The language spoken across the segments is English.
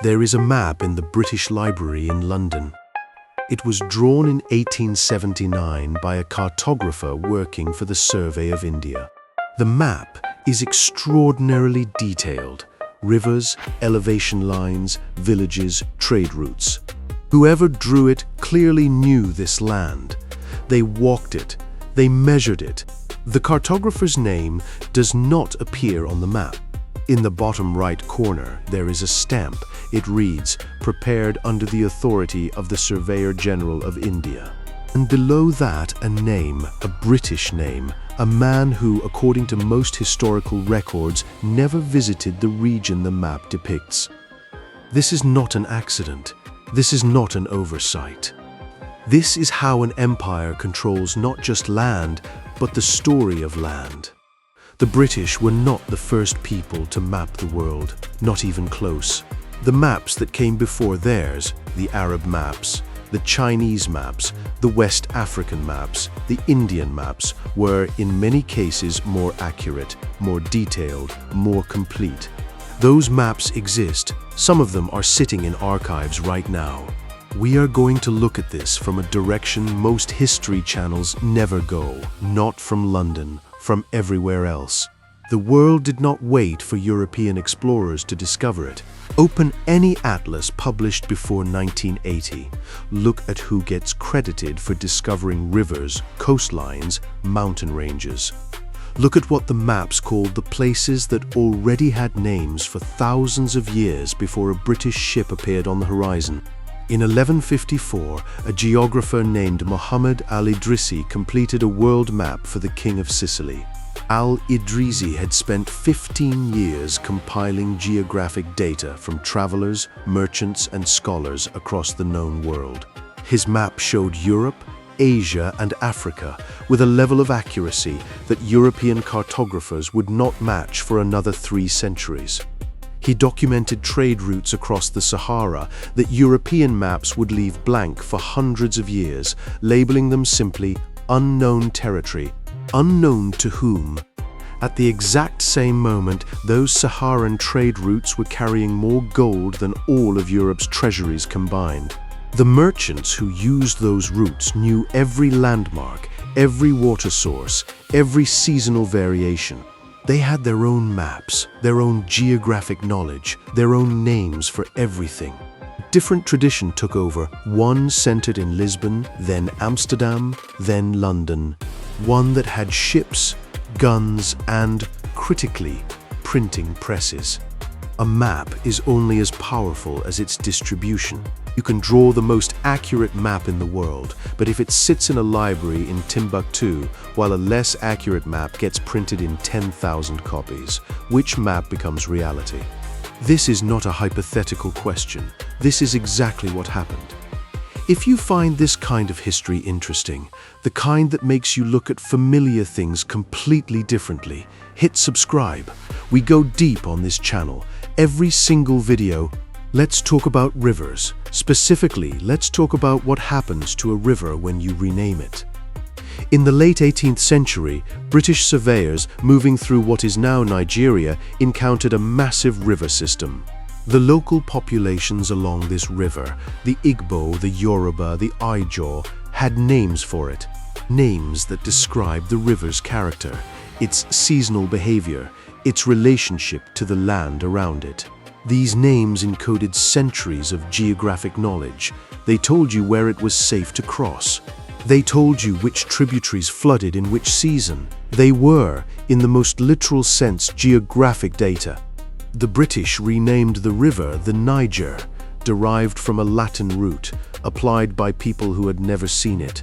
There is a map in the British Library in London. It was drawn in 1879 by a cartographer working for the Survey of India. The map is extraordinarily detailed: rivers, elevation lines, villages, trade routes. Whoever drew it clearly knew this land. They walked it, they measured it. The cartographer's name does not appear on the map. In the bottom right corner, there is a stamp. It reads, "Prepared under the authority of the Surveyor General of India." And below that, a name, a British name, a man who, according to most historical records, never visited the region the map depicts. This is not an accident. This is not an oversight. This is how an empire controls not just land, but the story of land. The British were not the first people to map the world, not even close. The maps that came before theirs, the Arab maps, the Chinese maps, the West African maps, the Indian maps, were in many cases more accurate, more detailed, more complete. Those maps exist. Some of them are sitting in archives right now. We are going to look at this from a direction most history channels never go, not from London, from everywhere else. The world did not wait for European explorers to discover it. Open any atlas published before 1980. Look at who gets credited for discovering rivers, coastlines, mountain ranges. Look at what the maps called the places that already had names for thousands of years before a British ship appeared on the horizon. In 1154, a geographer named Muhammad al-Idrisi completed a world map for the King of Sicily. Al-Idrisi had spent 15 years compiling geographic data from travelers, merchants, and scholars across the known world. His map showed Europe, Asia, and Africa with a level of accuracy that European cartographers would not match for another 3 centuries. He documented trade routes across the Sahara that European maps would leave blank for hundreds of years, labeling them simply unknown territory, unknown to whom. At the exact same moment, those Saharan trade routes were carrying more gold than all of Europe's treasuries combined. The merchants who used those routes knew every landmark, every water source, every seasonal variation. They had their own maps, their own geographic knowledge, their own names for everything. A different tradition took over, one centered in Lisbon, then Amsterdam, then London. One that had ships, guns, and, critically, printing presses. A map is only as powerful as its distribution. You can draw the most accurate map in the world, but if it sits in a library in Timbuktu, while a less accurate map gets printed in 10,000 copies, which map becomes reality? This is not a hypothetical question. This is exactly what happened. If you find this kind of history interesting, the kind that makes you look at familiar things completely differently, hit subscribe. We go deep on this channel. Every single video. Let's talk about rivers. Specifically, let's talk about what happens to a river when you rename it. In the late 18th century, British surveyors moving through what is now Nigeria encountered a massive river system. The local populations along this river, the Igbo, the Yoruba, the Ijaw, had names for it. Names that describe the river's character, its seasonal behavior, its relationship to the land around it. These names encoded centuries of geographic knowledge. They told you where it was safe to cross. They told you which tributaries flooded in which season. They were, in the most literal sense, geographic data. The British renamed the river the Niger, derived from a Latin root, applied by people who had never seen it.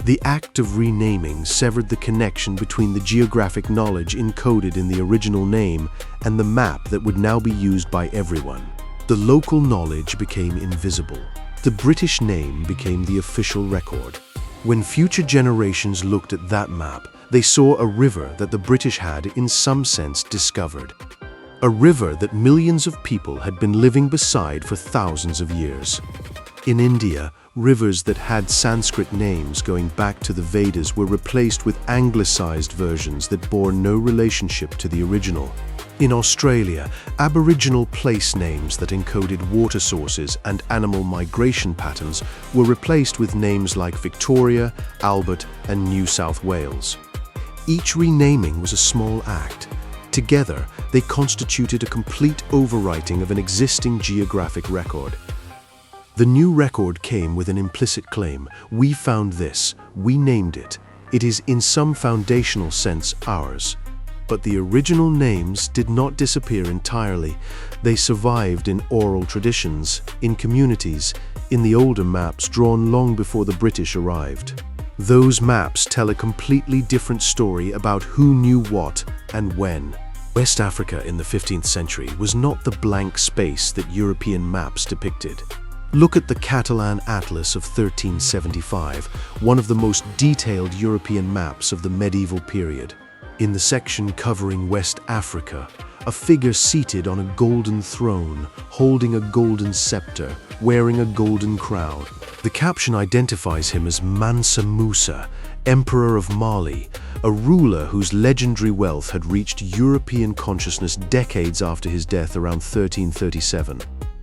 The act of renaming severed the connection between the geographic knowledge encoded in the original name and the map that would now be used by everyone. The local knowledge became invisible. The British name became the official record. When future generations looked at that map, they saw a river that the British had, in some sense, discovered. A river that millions of people had been living beside for thousands of years. In India, rivers that had Sanskrit names going back to the Vedas were replaced with anglicized versions that bore no relationship to the original. In Australia, Aboriginal place names that encoded water sources and animal migration patterns were replaced with names like Victoria, Albert, and New South Wales. Each renaming was a small act. Together, they constituted a complete overwriting of an existing geographic record. The new record came with an implicit claim: we found this, we named it, it is in some foundational sense ours. But the original names did not disappear entirely. They survived in oral traditions, in communities, in the older maps drawn long before the British arrived. Those maps tell a completely different story about who knew what and when. West Africa in the 15th century was not the blank space that European maps depicted. Look at the Catalan Atlas of 1375, one of the most detailed European maps of the medieval period. In the section covering West Africa, a figure seated on a golden throne, holding a golden scepter, wearing a golden crown. The caption identifies him as Mansa Musa, Emperor of Mali, a ruler whose legendary wealth had reached European consciousness decades after his death around 1337.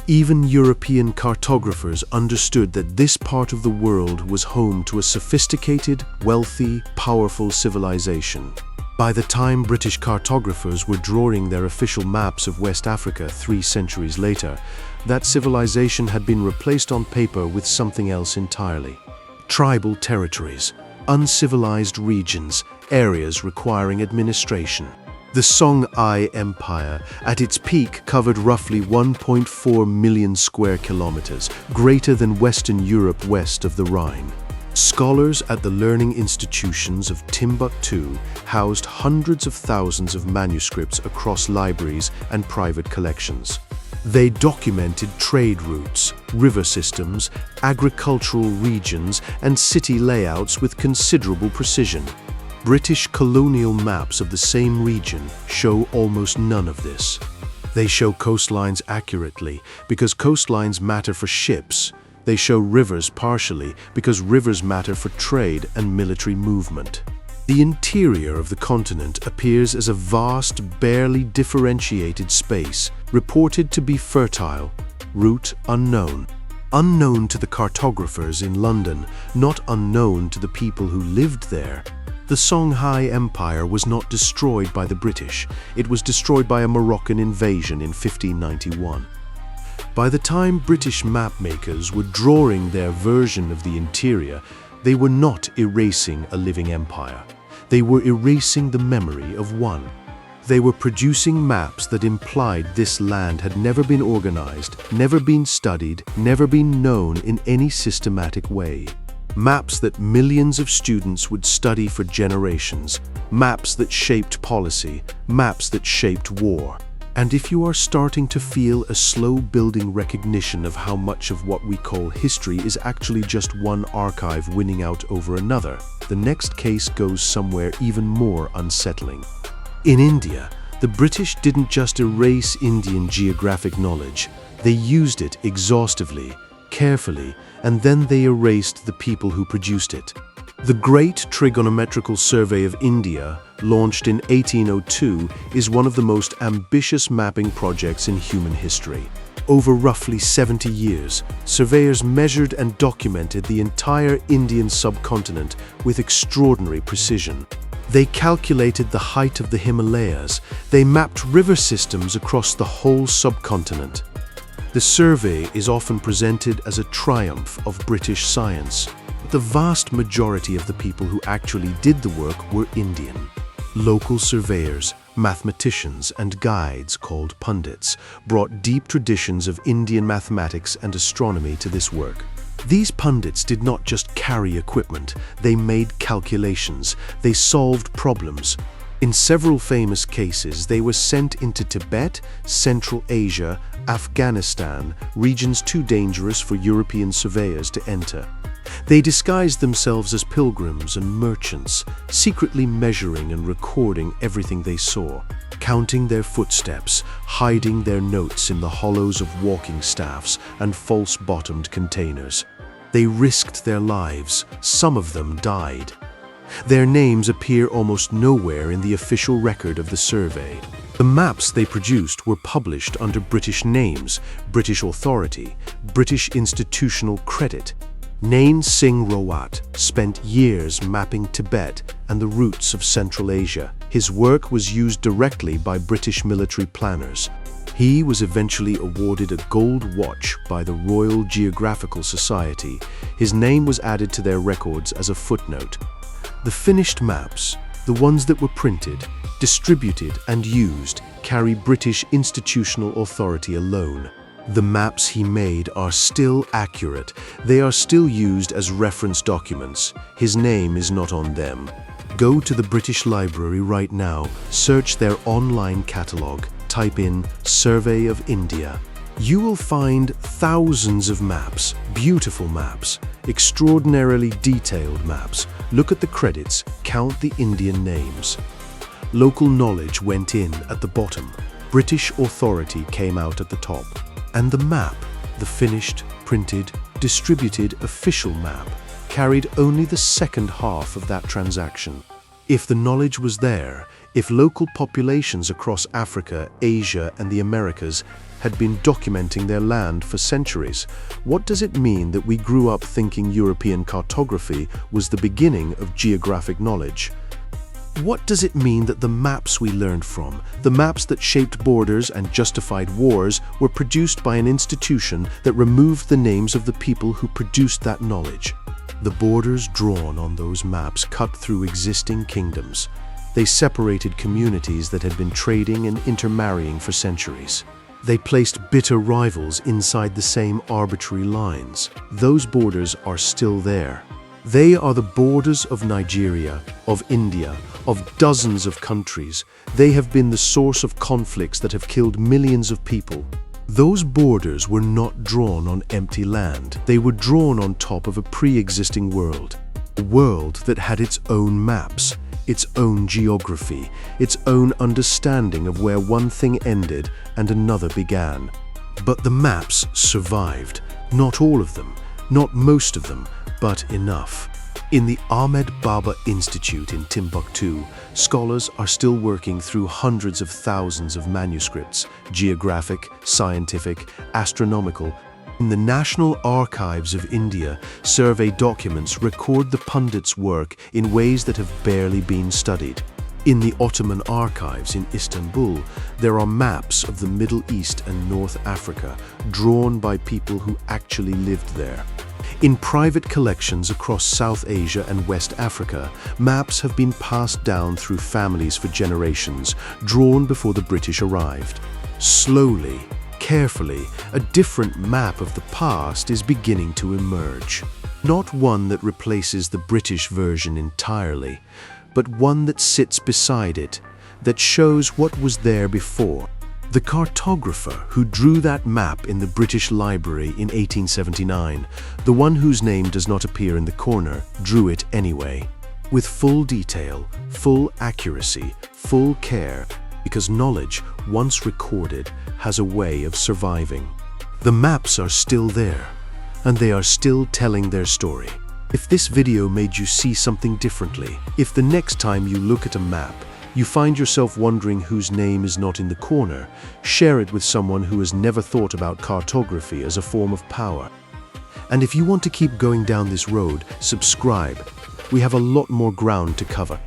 Even European cartographers understood that this part of the world was home to a sophisticated, wealthy, powerful civilization. By the time British cartographers were drawing their official maps of West Africa 3 centuries later, that civilization had been replaced on paper with something else entirely. Tribal territories, uncivilized regions, areas requiring administration. The Songhai Empire, at its peak, covered roughly 1.4 million square kilometers, greater than Western Europe west of the Rhine. Scholars at the learning institutions of Timbuktu housed hundreds of thousands of manuscripts across libraries and private collections. They documented trade routes, river systems, agricultural regions, and city layouts with considerable precision. British colonial maps of the same region show almost none of this. They show coastlines accurately because coastlines matter for ships. They show rivers partially because rivers matter for trade and military movement. The interior of the continent appears as a vast, barely differentiated space, reported to be fertile, route unknown. Unknown to the cartographers in London, not unknown to the people who lived there. The Songhai Empire was not destroyed by the British. It was destroyed by a Moroccan invasion in 1591. By the time British mapmakers were drawing their version of the interior, they were not erasing a living empire. They were erasing the memory of one. They were producing maps that implied this land had never been organized, never been studied, never been known in any systematic way. Maps that millions of students would study for generations. Maps that shaped policy. Maps that shaped war. And if you are starting to feel a slow-building recognition of how much of what we call history is actually just one archive winning out over another, the next case goes somewhere even more unsettling. In India, the British didn't just erase Indian geographic knowledge, they used it exhaustively, carefully, and then they erased the people who produced it. The Great Trigonometrical Survey of India, launched in 1802, is one of the most ambitious mapping projects in human history. Over roughly 70 years, surveyors measured and documented the entire Indian subcontinent with extraordinary precision. They calculated the height of the Himalayas. They mapped river systems across the whole subcontinent. The survey is often presented as a triumph of British science. The vast majority of the people who actually did the work were Indian. Local surveyors, mathematicians, and guides called pundits brought deep traditions of Indian mathematics and astronomy to this work. These pundits did not just carry equipment, they made calculations, they solved problems. In several famous cases, they were sent into Tibet, Central Asia, Afghanistan, regions too dangerous for European surveyors to enter. They disguised themselves as pilgrims and merchants, secretly measuring and recording everything they saw, counting their footsteps, hiding their notes in the hollows of walking staffs and false-bottomed containers. They risked their lives, some of them died. Their names appear almost nowhere in the official record of the survey. The maps they produced were published under British names, British authority, British institutional credit. Nain Singh Rawat spent years mapping Tibet and the routes of Central Asia. His work was used directly by British military planners. He was eventually awarded a gold watch by the Royal Geographical Society. His name was added to their records as a footnote. The finished maps, the ones that were printed, distributed and used, carry British institutional authority alone. The maps he made are still accurate. They are still used as reference documents. His name is not on them. Go to the British Library right now, search their online catalogue, type in Survey of India. You will find thousands of maps, beautiful maps, extraordinarily detailed maps. Look at the credits, count the Indian names. Local knowledge went in at the bottom. British authority came out at the top. And the map, the finished, printed, distributed official map, carried only the second half of that transaction. If the knowledge was there, if local populations across Africa, Asia, and the Americas had been documenting their land for centuries, what does it mean that we grew up thinking European cartography was the beginning of geographic knowledge? What does it mean that the maps we learned from, the maps that shaped borders and justified wars, were produced by an institution that removed the names of the people who produced that knowledge? The borders drawn on those maps cut through existing kingdoms. They separated communities that had been trading and intermarrying for centuries. They placed bitter rivals inside the same arbitrary lines. Those borders are still there. They are the borders of Nigeria, of India, of dozens of countries. They have been the source of conflicts that have killed millions of people. Those borders were not drawn on empty land. They were drawn on top of a pre-existing world. A world that had its own maps, its own geography, its own understanding of where one thing ended and another began. But the maps survived. Not all of them, not most of them, but enough. In the Ahmed Baba Institute in Timbuktu, scholars are still working through hundreds of thousands of manuscripts, geographic, scientific, astronomical. In the National Archives of India, survey documents record the pundits' work in ways that have barely been studied. In the Ottoman archives in Istanbul, there are maps of the Middle East and North Africa drawn by people who actually lived there. In private collections across South Asia and West Africa, maps have been passed down through families for generations, drawn before the British arrived. Slowly, carefully, a different map of the past is beginning to emerge. Not one that replaces the British version entirely, but one that sits beside it, that shows what was there before. The cartographer who drew that map in the British Library in 1879, the one whose name does not appear in the corner, drew it anyway. With full detail, full accuracy, full care, because knowledge, once recorded, has a way of surviving. The maps are still there, and they are still telling their story. If this video made you see something differently, if the next time you look at a map, you find yourself wondering whose name is not in the corner, share it with someone who has never thought about cartography as a form of power. And if you want to keep going down this road, subscribe. We have a lot more ground to cover.